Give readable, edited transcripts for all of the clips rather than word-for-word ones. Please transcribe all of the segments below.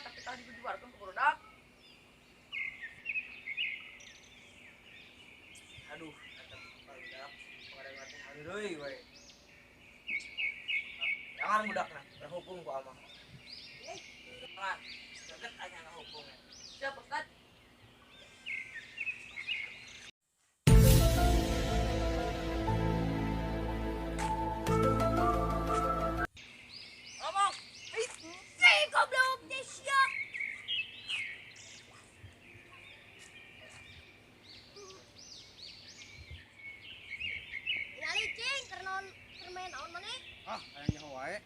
tapi tadi dijualkan ke produk. Aduh, kata budak kemarin mati hari deui we. Jangan budakna, terhukum ku amah. Jangan, deket aja na hukumnya. Siap Ustaz. Ngomong. Goblok Desya. Ngali cing kernon permain naon maneh? Ah, kayaknya wae.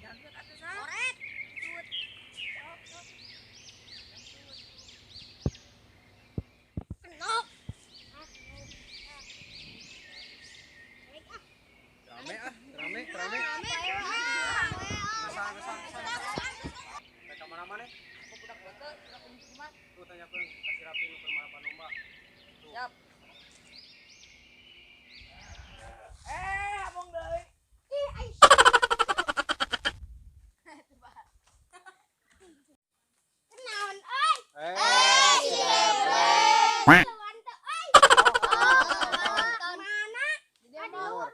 Jangan atuh sa. Korek. Tut. Kenok. Rame ah, rame. Mereka mana-mana? Aku budak bete, budak kunci kumat. Tuh tanyakeun kasih rapi nu keur balapan lomba. Siap. Abang deui. Ih, ai. Kenaon euy? Si Leblek. Lawan teu euy. Mana? Aduh,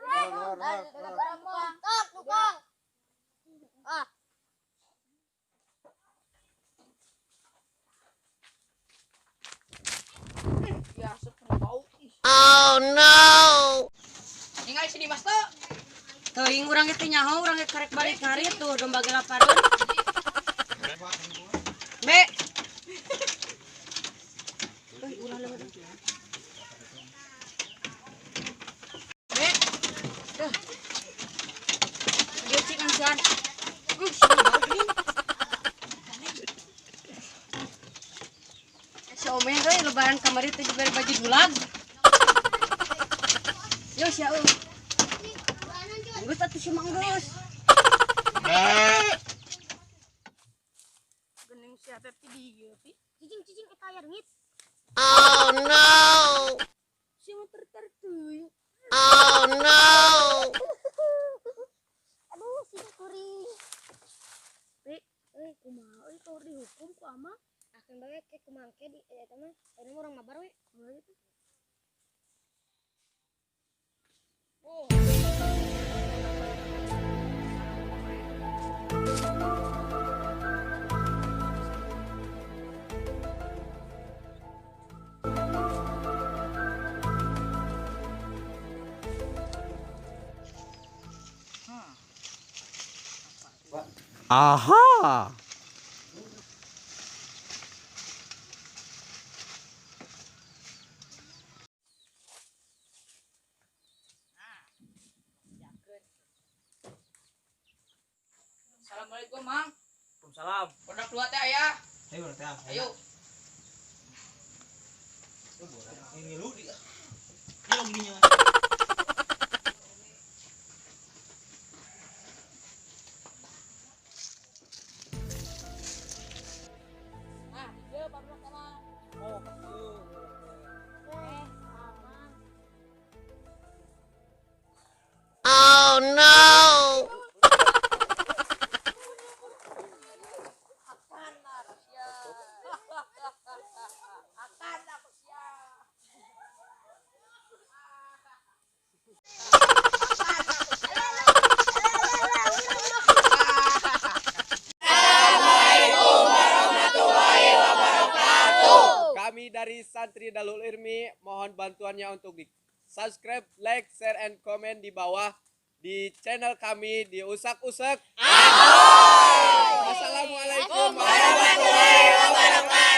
Nukong. Ah. Ya sepuluh bau. Oh no. Tinggal si Dimas tuh. Teuing urang teh nyaho, urang karek balik hari tuh domba gelapareun. Be. Urang leuweut. Be. Tuh. Dia cik angsan. Someh euy lebaran kamari teh diberi baju dulag. Yo sia euy. Geus atuh si manggeus. Gening si hati ti dieu ti. Cicing eta aya reungit. Oh no. Si motor tertuy. Oh no. Aduh, si kuring. Kumaha euy keur dihukum ku ama. Akan bae ke kumangke di eta mah anu urang mabar we. Oh. Aha. Assalamualaikum, Mang. Waalaikumsalam. Produk dua teh aya. Ayo teh. Ayo. Ini lu dia. Ayo gininya. Nah, dia baru sama. Oh, Oh no. kami dari Santri Dalul Irmi mohon bantuannya untuk di subscribe, like, share, and comment di bawah di channel kami di Usak-Usak. Assalamualaikum warahmatullahi wabarakatuh.